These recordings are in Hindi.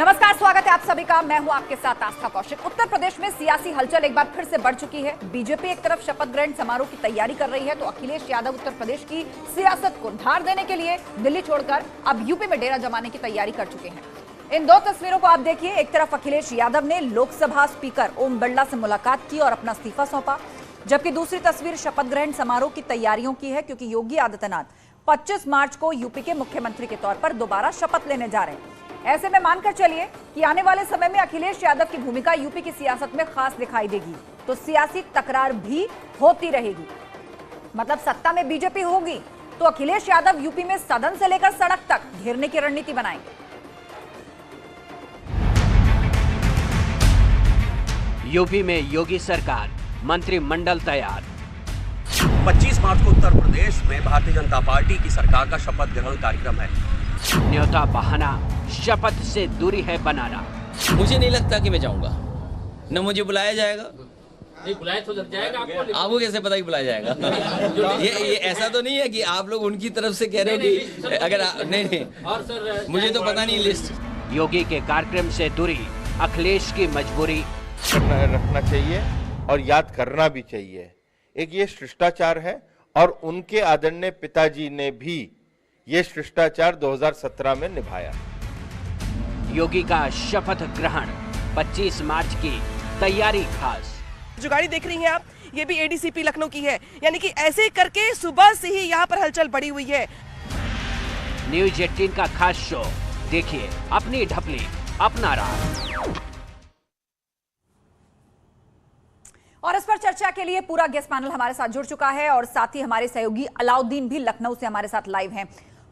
नमस्कार, स्वागत है आप सभी का। मैं हूं आपके साथ आस्था कौशिक। उत्तर प्रदेश में सियासी हलचल एक बार फिर से बढ़ चुकी है। बीजेपी एक तरफ शपथ ग्रहण समारोह की तैयारी कर रही है, तो अखिलेश यादव उत्तर प्रदेश की सियासत को धार देने के लिए दिल्ली छोड़कर अब यूपी में डेरा जमाने की तैयारी कर चुके हैं। इन दो तस्वीरों को आप देखिए। एक तरफ अखिलेश यादव ने लोकसभा स्पीकर ओम बिरला से मुलाकात की और अपना इस्तीफा सौंपा, जबकि दूसरी तस्वीर शपथ ग्रहण समारोह की तैयारियों की है, क्योंकि योगी आदित्यनाथ 25 मार्च को यूपी के मुख्यमंत्री के तौर पर दोबारा शपथ लेने जा रहे हैं। ऐसे में मानकर चलिए कि आने वाले समय में अखिलेश यादव की भूमिका यूपी की सियासत में खास दिखाई देगी, तो सियासी तकरार भी होती रहेगी। मतलब सत्ता में बीजेपी होगी तो अखिलेश यादव यूपी में सदन से लेकर सड़क तक घेरने की रणनीति बनाएंगे। यूपी में योगी सरकार, मंत्रिमंडल तैयार। 25 मार्च को उत्तर प्रदेश में भारतीय जनता पार्टी की सरकार का शपथ ग्रहण कार्यक्रम है। न्योता बहाना, शपथ से दूरी है बनाना। मुझे नहीं लगता कि मैं जाऊंगा, न मुझे बुलाया जाएगा। नहीं बुलाया तो जाएगा आपको कैसे पता कि बुलाया जाएगा? ये ऐसा तो नहीं है कि आप लोग उनकी तरफ से कह रहे हो कि अगर नहीं और सर मुझे तो पता नहीं लिस्ट। योगी के कार्यक्रम से दूरी, अखिलेश की मजबूरी। रखना चाहिए और याद करना भी चाहिए। एक ये शिष्टाचार है और उनके आदरणीय पिताजी ने भी ये शिष्टाचार 2017 में निभाया। योगी का शपथ ग्रहण 25 मार्च की तैयारी खास। जो गाड़ी देख रही हैं आप, ये भी एडीसीपी लखनऊ की है, यानी कि ऐसे करके सुबह से ही यहाँ पर हलचल बढ़ी हुई है। न्यूज 18 का खास शो देखिए, अपनी ढपली अपना राह। और इस पर चर्चा के लिए पूरा गेस्ट पैनल हमारे साथ जुड़ चुका है और साथ ही हमारे सहयोगी अलाउद्दीन भी लखनऊ से हमारे साथ लाइव हैं।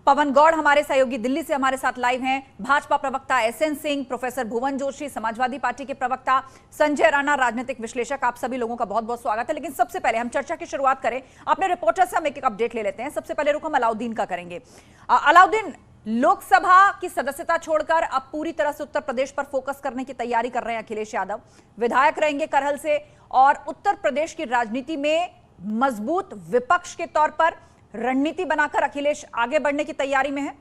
पवन गौड़ हमारे सहयोगी दिल्ली से हमारे साथ लाइव हैं। भाजपा प्रवक्ता एसएन सिंह, प्रोफेसर भुवन जोशी, समाजवादी पार्टी के प्रवक्ता संजय राणा, राजनीतिक विश्लेषक, आप सभी लोगों का बहुत बहुत स्वागत है। लेकिन सबसे पहले हम चर्चा की शुरुआत करें, अपने रिपोर्टर से हम एक अपडेट ले लेते हैं। सबसे पहले रुख हम अलाउद्दीन का करेंगे। अलाउद्दीन, लोकसभा की सदस्यता छोड़कर अब पूरी तरह से उत्तर प्रदेश पर फोकस करने की तैयारी कर रहे हैं अखिलेश यादव। विधायक रहेंगे करहल से और उत्तर प्रदेश की राजनीति में मजबूत विपक्ष के तौर पर रणनीति बनाकर अखिलेश आगे बढ़ने की तैयारी में है।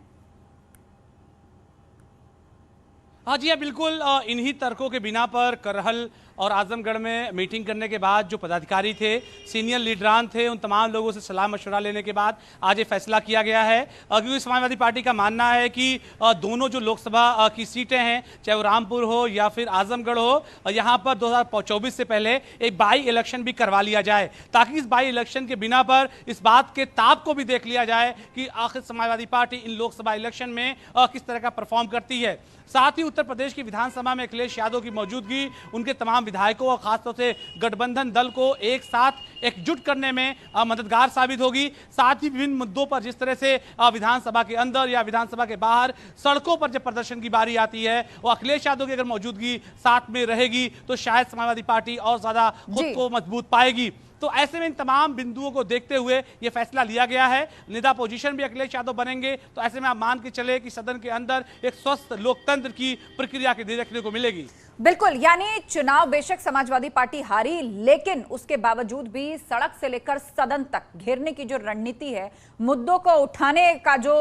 हाँ जी, बिल्कुल इन्हीं तर्कों के बिना पर करहल और आजमगढ़ में मीटिंग करने के बाद जो पदाधिकारी थे, सीनियर लीडरान थे, उन तमाम लोगों से सलाह मशवरा लेने के बाद आज ये फैसला किया गया है। क्योंकि समाजवादी पार्टी का मानना है कि दोनों जो लोकसभा की सीटें हैं, चाहे वो रामपुर हो या फिर आजमगढ़ हो, यहाँ पर 2024 से पहले एक बाई इलेक्शन भी करवा लिया जाए, ताकि इस बाई इलेक्शन के बिना पर इस बात के ताप को भी देख लिया जाए कि आखिर समाजवादी पार्टी इन लोकसभा इलेक्शन में किस तरह का परफॉर्म करती है। साथ ही उत्तर प्रदेश की विधानसभा में अखिलेश यादव की मौजूदगी उनके तमाम विधायकों और खासतौर से गठबंधन दल को एक साथ एकजुट करने में मददगार साबित होगी। साथ ही विभिन्न मुद्दों पर जिस तरह से विधानसभा के अंदर या विधानसभा के बाहर सड़कों पर जब प्रदर्शन की बारी आती है, वो अखिलेश यादव की अगर मौजूदगी साथ में रहेगी तो शायद समाजवादी पार्टी और ज्यादा खुद को मजबूत पाएगी। तो ऐसे में इन तमाम बिंदुओं को देखते हुए यह फैसला लिया गया है। निदा पोजीशन भी अखिलेश यादव बनेंगे, तो ऐसे में आप मान के चले कि सदन के अंदर एक स्वस्थ लोकतंत्र की प्रक्रिया की देखने को मिलेगी। बिल्कुल, यानी चुनाव बेशक समाजवादी पार्टी हारी, लेकिन उसके बावजूद भी सड़क से लेकर सदन तक घेरने की जो रणनीति है, मुद्दों को उठाने का जो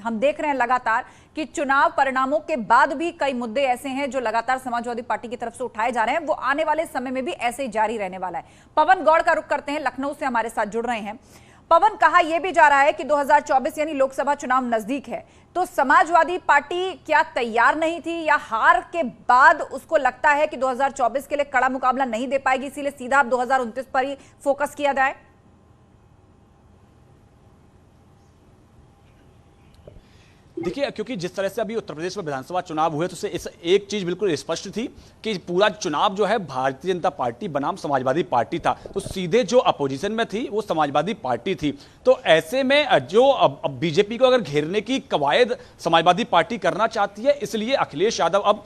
हम देख रहे हैं लगातार कि चुनाव परिणामों के बाद भी कई मुद्दे ऐसे हैं जो लगातार समाजवादी पार्टी की तरफ से उठाए जा रहे हैं, वो आने वाले समय में भी ऐसे ही जारी रहने वाला है। पवन गौड़ का रुख करते हैं, लखनऊ से हमारे साथ जुड़ रहे हैं। पवन, कहा यह भी जा रहा है कि 2024 यानी लोकसभा चुनाव नजदीक है, तो समाजवादी पार्टी क्या तैयार नहीं थी या हार के बाद उसको लगता है कि 2024 के लिए कड़ा मुकाबला नहीं दे पाएगी, इसीलिए सीधा अब 2029 पर ही फोकस किया जाए? देखिए, क्योंकि जिस तरह से अभी उत्तर प्रदेश में विधानसभा चुनाव हुए, तो उससे इस एक चीज बिल्कुल स्पष्ट थी कि पूरा चुनाव जो है भारतीय जनता पार्टी बनाम समाजवादी पार्टी था, तो सीधे जो अपोजिशन में थी वो समाजवादी पार्टी थी। तो ऐसे में जो अब बीजेपी को अगर घेरने की कवायद समाजवादी पार्टी करना चाहती है, इसलिए अखिलेश यादव अब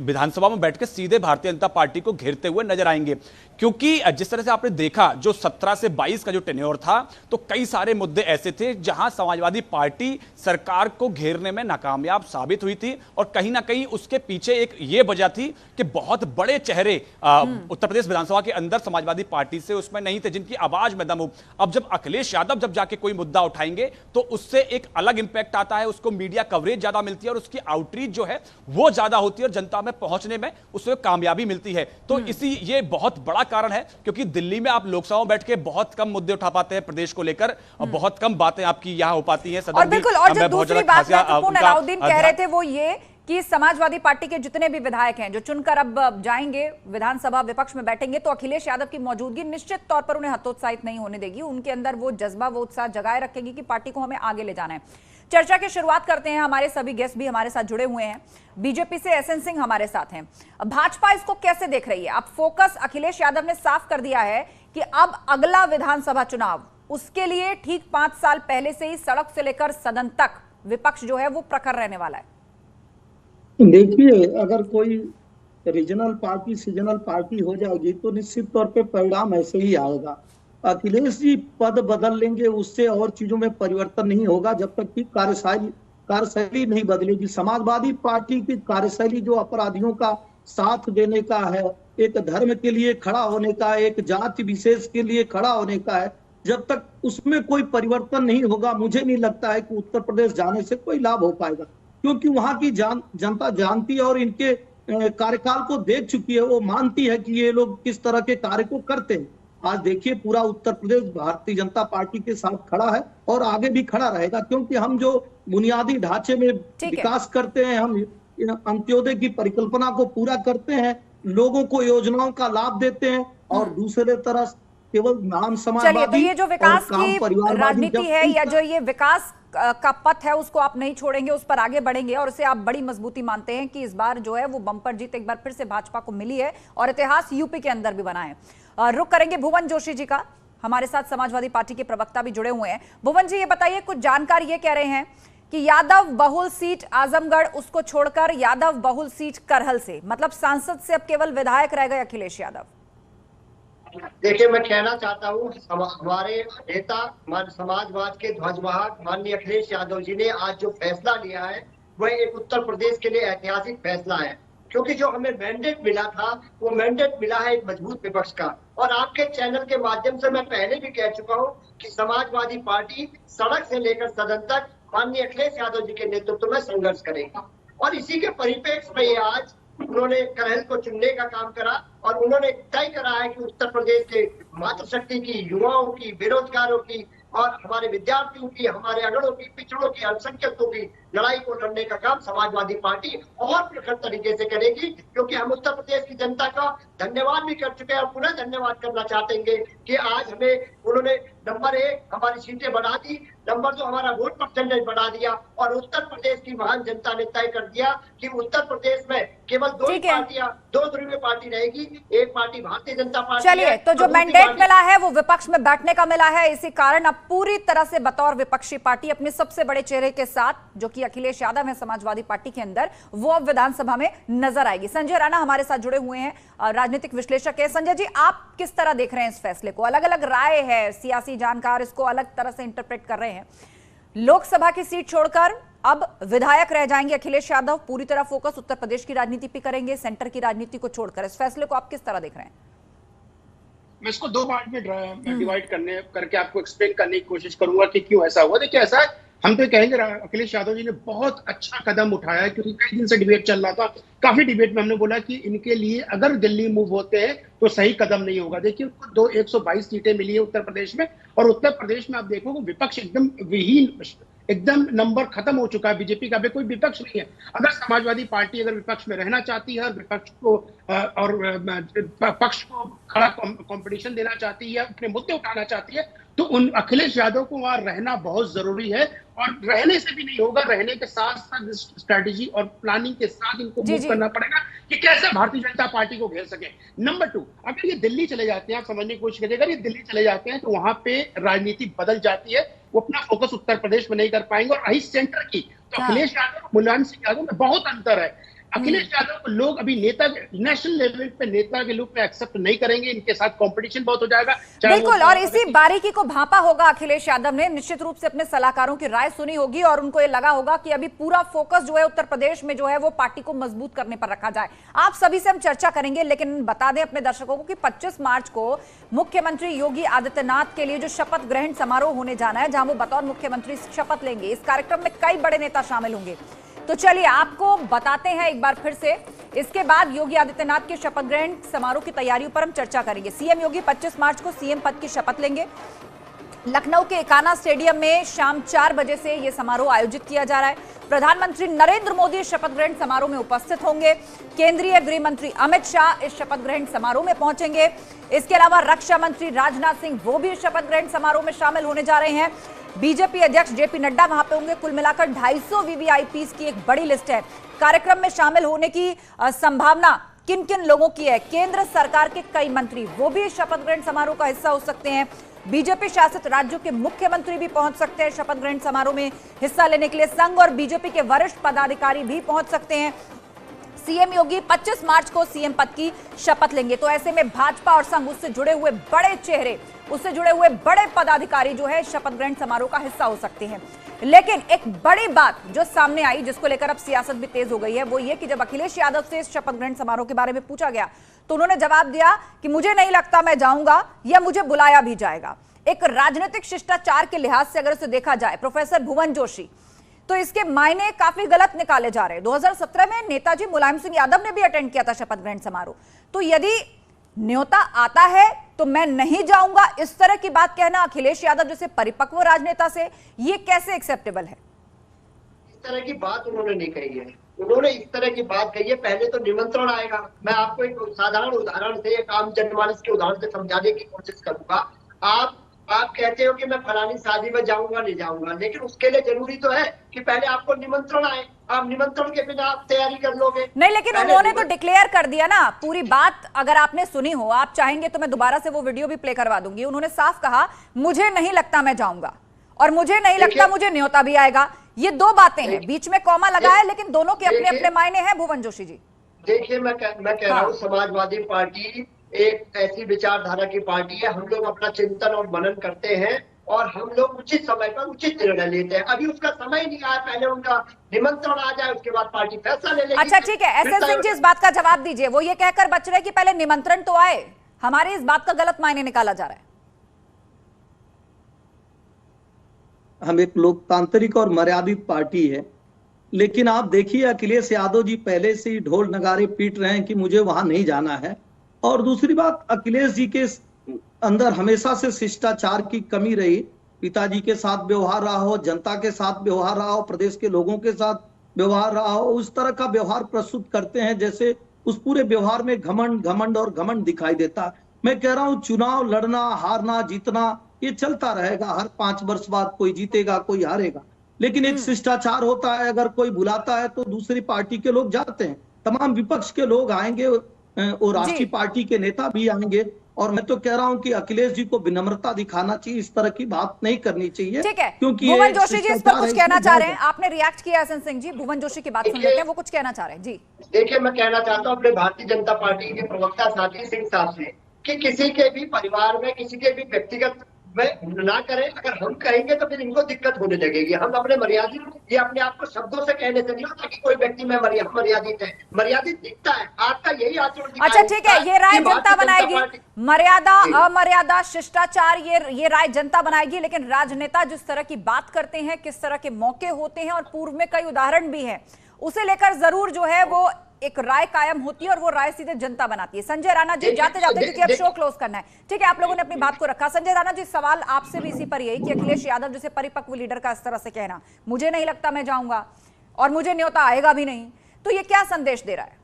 विधानसभा में बैठ के सीधे भारतीय जनता पार्टी को घेरते हुए नजर आएंगे। क्योंकि जिस तरह से आपने देखा जो 17 से 22 का जो टेन्योर था, तो कई सारे मुद्दे ऐसे थे जहां समाजवादी पार्टी सरकार को घेर घेरने में नाकामयाब साबित हुई थी और कहीं ना कहीं उसके पीछे एक ये वजह थी कि बहुत बड़े चेहरे उत्तर प्रदेश विधानसभा के अंदर समाजवादी पार्टी से उसमें नहीं थे जिनकी आवाज में दम हो। अब जब अखिलेश यादव जब जाके कोई मुद्दा उठाएंगे तो उससे एक अलग इंपैक्ट आता है, उसको मीडिया कवरेज ज्यादा मिलती है और उसकी आउटरीच जो है वो ज्यादा होती है और जनता में पहुंचने में उसमें कामयाबी मिलती है। तो इसी ये बहुत बड़ा कारण है क्योंकि दिल्ली में आप लोकसभा में बैठ के बहुत कम मुद्दे उठा पाते हैं प्रदेश को लेकर, बहुत कम बातें आपकी यहां हो पाती हैं। और बिल्कुल, और जो दूसरी बात महत्वपूर्ण अलाउद्दीन कह रहे थे वो ये कि समाजवादी पार्टी के जितने भी विधायक हैं जो चुनकर अब जाएंगे विधानसभा विपक्ष में बैठेंगे तो अखिलेश यादव की मौजूदगी निश्चित तौर पर उन्हें हतोत्साहित नहीं होने देगी, उनके अंदर वो जज्बा वो उत्साह जगाए रखेगी कि पार्टी को हमें आगे ले जाना है। चर्चा की शुरुआत करते हैं, हमारे सभी गेस्ट भी हमारे साथ जुड़े हुए हैं। बीजेपी से एसएन सिंह हमारे साथ हैं। भाजपा इसको कैसे देख रही है? अब फोकस अखिलेश यादव ने साफ कर दिया है कि अब अगला विधानसभा चुनाव उसके लिए ठीक 5 साल पहले से ही सड़क से लेकर सदन तक विपक्ष जो है वो प्रखर रहने वाला है। देखिए, अगर कोई रीजनल पार्टी सीजनल पार्टी हो जाएगी तो निश्चित तौर पे परिणाम ऐसे ही आएगा। अखिलेश जी पद बदल लेंगे, उससे और चीजों में परिवर्तन नहीं होगा जब तक कि कार्यशैली नहीं बदलेगी। समाजवादी पार्टी की कार्यशैली जो अपराधियों का साथ देने का है, एक धर्म के लिए खड़ा होने का, एक जाति विशेष के लिए खड़ा होने का है, जब तक उसमें कोई परिवर्तन नहीं होगा मुझे नहीं लगता है कि उत्तर प्रदेश जाने से कोई लाभ हो पाएगा, क्योंकि वहां की जनता जानती है और इनके कार्यकाल को देख चुकी है। वो मानती है कि ये लोग किस तरह के कार्य को करते हैं। आज देखिए, पूरा उत्तर प्रदेश भारतीय जनता पार्टी के साथ खड़ा है और आगे भी खड़ा रहेगा, क्योंकि हम जो बुनियादी ढांचे में विकास करते हैं, हम अंत्योदय की परिकल्पना को पूरा करते हैं, लोगों को योजनाओं का लाभ देते हैं और दूसरे तरफ केवल नाम समाजवादी। चलिए, तो ये जो विकास की राजनीति है या जो ये विकास का पथ है उसको आप नहीं छोड़ेंगे, उस पर आगे बढ़ेंगे और उसे आप बड़ी मजबूती मानते हैं कि इस बार जो है वो बम्पर जीत एक बार फिर से भाजपा को मिली है और इतिहास यूपी के अंदर भी बना है। रुख करेंगे भुवन जोशी जी का, हमारे साथ समाजवादी पार्टी के प्रवक्ता भी जुड़े हुए हैं। भुवन जी, ये बताइए, कुछ जानकार ये कह रहे हैं कि यादव बहुल सीट आजमगढ़ उसको छोड़कर यादव बहुल सीट करहल से, मतलब सांसद से अब केवल विधायक रह गए अखिलेश यादव। देखिए, मैं कहना चाहता हूँ, हमारे नेता समाजवाद के ध्वजवाहक माननीय अखिलेश यादव जी ने आज जो फैसला लिया है वह एक उत्तर प्रदेश के लिए ऐतिहासिक फैसला है, क्योंकि जो हमें मैंडेट मिला था वो मैंडेट मिला है एक मजबूत विपक्ष का। और आपके चैनल के माध्यम से मैं पहले भी कह चुका हूँ कि समाजवादी पार्टी सड़क से लेकर सदन तक माननीय अखिलेश यादव जी के नेतृत्व में संघर्ष करेगी। और इसी के परिप्रेक्ष्य में आज उन्होंने करहल को चुनने का काम करा और उन्होंने तय करा है कि उत्तर प्रदेश के मातृशक्ति की, युवाओं की, बेरोजगारों की और हमारे विद्यार्थियों की, हमारे अगड़ों की, पिछड़ों की, अल्पसंख्यकों की लड़ाई को लड़ने का काम समाजवादी पार्टी और प्रखर तरीके से करेगी, क्योंकि हम उत्तर प्रदेश की जनता का धन्यवाद भी कर चुके हैं और पुनः धन्यवाद करना चाहते कि आज हमें उन्होंने नंबर 1 हमारी सीटें बढ़ा दी, नंबर 2 हमारा वोट परसेंटेज बढ़ा दिया और उत्तर प्रदेश की महान जनता ने तय कर दिया कि उत्तर प्रदेश में केवल 2 पार्टियां, 2 ध्रुवीय पार्टी रहेगी, एक पार्टी भारतीय जनता पार्टी। चलिए, तो जो मैंडेट मिला है वो विपक्ष में बैठने का मिला है, इसी कारण अब पूरी तरह से बतौर विपक्षी पार्टी अपने सबसे बड़े चेहरे के साथ, जो कि अखिलेश यादव है समाजवादी पार्टी के अंदर, वो अब विधानसभा में नजर आएगी। संजय राणा हमारे साथ जुड़े हुए हैं, राजनीतिक विश्लेषक है। संजय जी, आप किस तरह देख रहे हैं इस फैसले को? अलग अलग राय है, सियासी जानकार इसको अलग तरह से इंटरप्रेट कर रहे हैं। लोकसभा की सीट छोड़कर अब विधायक रह जाएंगे अखिलेश यादव, पूरी तरह फोकस उत्तर प्रदेश की राजनीति पे करेंगे, सेंटर की राजनीति को छोड़कर। इस फैसले को आप किस तरह देख रहे हैं? मैं इसको 2 पार्ट में डिवाइड करके आपको एक्सप्लेन करने की कोशिश करूंगा कि क्यों ऐसा हुआ। देखिए, ऐसा हम तो कहेंगे अखिलेश यादव जी ने बहुत अच्छा कदम उठाया है, क्योंकि कई दिन से डिबेट चल रहा था। काफी डिबेट में हमने बोला कि इनके लिए अगर दिल्ली मूव होते हैं तो सही कदम नहीं होगा। देखिए, उनको 122 सीटें मिली है उत्तर प्रदेश में और उत्तर प्रदेश में आप देखोगे विपक्ष एकदम विहीन, एकदम नंबर खत्म हो चुका है। बीजेपी का भी कोई विपक्ष नहीं है। अगर समाजवादी पार्टी अगर विपक्ष में रहना चाहती है और विपक्ष को और पक्ष को खड़ा कंपटीशन देना चाहती है, अपने मुद्दे उठाना चाहती है, तो उन अखिलेश यादव को वहां रहना बहुत जरूरी है। और रहने से भी नहीं होगा, रहने के साथ साथ स्ट्रैटेजी और प्लानिंग के साथ इनको मूव करना पड़ेगा कि कैसे भारतीय जनता पार्टी को घेर सके। नंबर 2, अगर ये दिल्ली चले जाते हैं, आप समझने की कोशिश करिए, अगर ये दिल्ली चले जाते हैं तो वहां पे राजनीति बदल जाती है, वो अपना फोकस उत्तर प्रदेश में नहीं कर पाएंगे। और रही सेंटर की, तो अखिलेश यादव और मुलायम सिंह यादव में बहुत अंतर है। अखिलेश यादव को लोग अभी नेता, नेशनल लेवल पे नेता के रूप में एक्सेप्ट नहीं करेंगे, इनके साथ कंपटीशन बहुत हो जाएगा। बिल्कुल, और इसी बारीकी को भांपा होगा अखिलेश यादव ने, निश्चित रूप से अपने सलाहकारों की राय सुनी होगी और उनको ये लगा होगा कि अभी पूरा फोकस जो है उत्तर प्रदेश में जो है वो पार्टी को मजबूत करने पर रखा जाए। आप सभी से हम चर्चा करेंगे, लेकिन बता दें अपने दर्शकों को कि 25 मार्च को मुख्यमंत्री योगी आदित्यनाथ के लिए जो शपथ ग्रहण समारोह होने जाना है, जहां वो बतौर मुख्यमंत्री शपथ लेंगे। इस कार्यक्रम में कई बड़े नेता शामिल होंगे, तो चलिए आपको बताते हैं एक बार फिर से। इसके बाद योगी आदित्यनाथ के शपथ ग्रहण समारोह की तैयारियों पर हम चर्चा करेंगे। सीएम योगी 25 मार्च को सीएम पद की शपथ लेंगे। लखनऊ के एकाना स्टेडियम में शाम 4 बजे से यह समारोह आयोजित किया जा रहा है। प्रधानमंत्री नरेंद्र मोदी शपथ ग्रहण समारोह में उपस्थित होंगे। केंद्रीय गृह मंत्री अमित शाह इस शपथ ग्रहण समारोह में पहुंचेंगे। इसके अलावा रक्षा मंत्री राजनाथ सिंह वो भी शपथ ग्रहण समारोह में शामिल होने जा रहे हैं। बीजेपी अध्यक्ष जेपी नड्डा वहां पे होंगे। कुल मिलाकर 250 वीवीआईपीज की एक बड़ी लिस्ट है। कार्यक्रम में शामिल होने की संभावना किन किन लोगों की है? केंद्र सरकार के कई मंत्री वो भी शपथ ग्रहण समारोह का हिस्सा हो सकते हैं। बीजेपी शासित राज्यों के मुख्यमंत्री भी पहुंच सकते हैं शपथ ग्रहण समारोह में हिस्सा लेने के लिए। संघ और बीजेपी के वरिष्ठ पदाधिकारी भी पहुंच सकते हैं। सीएम योगी 25 मार्च को सीएम पद की शपथ लेंगे, तो ऐसे में भाजपा और संघ उससे जुड़े हुए बड़े चेहरे, उससे जुड़े हुए बड़े पदाधिकारी जो है शपथ ग्रहण समारोह का हिस्सा हो सकते हैं। लेकिन एक बड़ी बात जो सामने आई, जिसको लेकर अब सियासत भी तेज हो गई है, वो ये कि जब अखिलेश यादव से इस शपथ ग्रहण समारोह के बारे में पूछा गया तो उन्होंने जवाब दिया कि मुझे नहीं लगता मैं जाऊंगा या मुझे बुलाया भी जाएगा। एक राजनीतिक शिष्टाचार के लिहाज से अगर उसे देखा जाए, प्रोफेसर भुवन जोशी, तो इसके मायने काफी गलत निकाले जा रहे हैं। 2017 में नेताजी मुलायम सिंह यादव ने भी अटेंड किया था शपथ ग्रहण समारोह, तो यदि न्योता आता है तो मैं नहीं जाऊंगा, इस तरह की बात कहना अखिलेश यादव जैसे परिपक्व राजनेता से ये कैसे एक्सेप्टेबल है? इस तरह की बात उन्होंने नहीं कही है। उन्होंने इस तरह की बात कही है, पहले तो निमंत्रण आएगा। मैं आपको एक साधारण उदाहरण से, एक आम जनमानस के उदाहरण से समझाने की कोशिश करूंगा। आप कहते हो कि मैं फलानी शादी में जाऊंगा नहीं जाऊंगा, लेकिन उसके लिए जरूरी तो है कि पहले आपको निमंत्रण आए। आप निमंत्रण के बिना आप तैयारी कर लोगे नहीं, लेकिन उन्होंने तो डिक्लेयर कर दिया ना पूरी बात। अगर आपने सुनी हो, आप चाहेंगे तो मैं दोबारा से वो वीडियो भी प्ले करवा दूंगी। उन्होंने साफ कहा मुझे नहीं लगता मैं जाऊंगा और मुझे नहीं लगता मुझे न्योता भी आएगा। ये दो बातें हैं, बीच में कॉमा लगा है, लेकिन दोनों के अपने अपने मायने हैं। भुवन जोशी जी देखिए, मैं कह रहा हूँ समाजवादी पार्टी एक ऐसी विचारधारा की पार्टी है। हम लोग अपना चिंतन और मनन करते हैं और हम लोग उचित समय पर उचित निर्णय लेते हैं। अभी उसका समय नहीं आया, पहले उनका निमंत्रण आ जाए, उसके बाद पार्टी फैसला ले लेगी। अच्छा ठीक है, एसएन सिंह जी इस बात का जवाब दीजिए। वो ये कहकर बच रहे कि पहले निमंत्रण तो आए, हमारे इस बात का गलत मायने निकाला जा रहा है। हम एक लोकतांत्रिक और मर्यादित पार्टी है, लेकिन आप देखिए अखिलेश यादव जी पहले से ही ढोल नगारे पीट रहे हैं कि मुझे वहां नहीं जाना है। और दूसरी बात, अखिलेश जी के अंदर हमेशा से शिष्टाचार की कमी रही। पिताजी के साथ व्यवहार रहा हो, जनता के साथ व्यवहार रहा हो, प्रदेश के लोगों के साथ व्यवहार रहा हो, उस तरह का व्यवहार प्रस्तुत करते हैं जैसे उस पूरे व्यवहार में घमंड और घमंड दिखाई देता। मैं कह रहा हूं चुनाव लड़ना, हारना, जीतना ये चलता रहेगा। हर 5 वर्ष बाद कोई जीतेगा, कोई हारेगा, लेकिन एक शिष्टाचार होता है। अगर कोई बुलाता है तो दूसरी पार्टी के लोग जाते हैं, तमाम विपक्ष के लोग आएंगे और राष्ट्रीय पार्टी के नेता भी आएंगे। और मैं तो कह रहा हूं कि अखिलेश जी को विनम्रता दिखाना चाहिए, इस तरह की बात नहीं करनी चाहिए। ठीक है, क्योंकि भुवन जोशी जी इस पर कुछ कहना चाह रहे हैं। आपने रिएक्ट किया एसएन सिंह जी, भुवन जोशी की बात सुन लेते हैं, वो कुछ कहना चाह रहे हैं जी। देखिए, मैं कहना चाहता हूँ अपने भारतीय जनता पार्टी के प्रवक्ता साथी सिंह साहब से कि किसी के भी परिवार में, किसी के भी व्यक्तिगत में ना करें। अगर हम कहेंगे तो फिर इनको दिक्कत होने लगेगी। हम अपने मर्यादित, ये अपने आप को शब्दों से कहने से नहीं होता कि कोई व्यक्ति में मर्यादित है, मर्यादित दिखता है। आपका यही आचरण। अच्छा ठीक है, ये राय जनता बनाएगी। मर्यादा, अमर्यादा, शिष्टाचार, ये राय जनता बनाएगी। लेकिन राजनेता जिस तरह की बात करते हैं, किस तरह के मौके होते हैं, और पूर्व में कई उदाहरण भी हैं, उसे लेकर जरूर जो है वो एक राय कायम होती है और वो राय सीधे जनता बनाती है। संजय राणा जी जाते जाते, क्योंकि अब शो क्लोज करना है, ठीक है, आप लोगों ने अपनी बात को रखा। संजय राणा जी, सवाल आपसे भी इसी पर यही कि अखिलेश यादव जैसे परिपक्व लीडर का इस तरह से कहना, मुझे नहीं लगता मैं जाऊंगा और मुझे न्योता आएगा भी नहीं, तो ये क्या संदेश दे रहा है?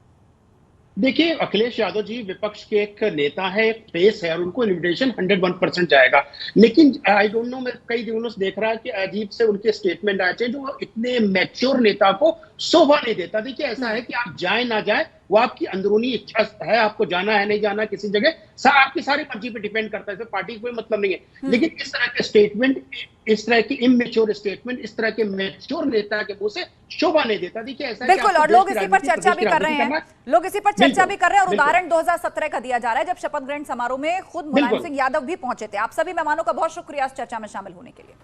देखिए, अखिलेश यादव जी विपक्ष के एक नेता है, एक फेस है और उनको इन्विटेशन 101% जाएगा। लेकिन आई डोंट नो, मैं कई दिनों से देख रहा है कि अजीब से उनके स्टेटमेंट आए थे जो इतने मैच्योर नेता को शोभा नहीं देता। देखिए, ऐसा है कि आप जाए ना जाए, वो आपकी अंदरूनी इच्छा है, आपको जाना है नहीं जाना किसी जगह, आपकी सारी मर्जी पे डिपेंड करता है, इसमें पार्टी को कोई मतलब नहीं है। लेकिन इस तरह के स्टेटमेंट, इस तरह की इमेच्योर स्टेटमेंट, इस तरह के मैच्योर नेता के मुंह से शोभा नहीं देता। देखिए ऐसा बिल्कुल, और लोग इसी पर चर्चा भी कर रहे हैं, लोग इसी पर चर्चा भी कर रहे हैं। और उदाहरण 2017 का दिया जा रहा है जब शपथ ग्रहण समारोह में खुद मुलायम सिंह यादव भी पहुंचे थे। आप सभी मेहमानों का बहुत शुक्रिया इस चर्चा में शामिल होने के लिए।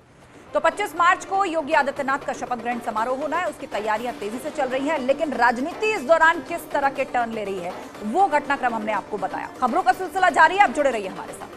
तो 25 मार्च को योगी आदित्यनाथ का शपथ ग्रहण समारोह होना है, उसकी तैयारियां तेजी से चल रही हैं, लेकिन राजनीति इस दौरान किस तरह के टर्न ले रही है वो घटनाक्रम हमने आपको बताया। खबरों का सिलसिला जारी है, आप जुड़े रहिए हमारे साथ।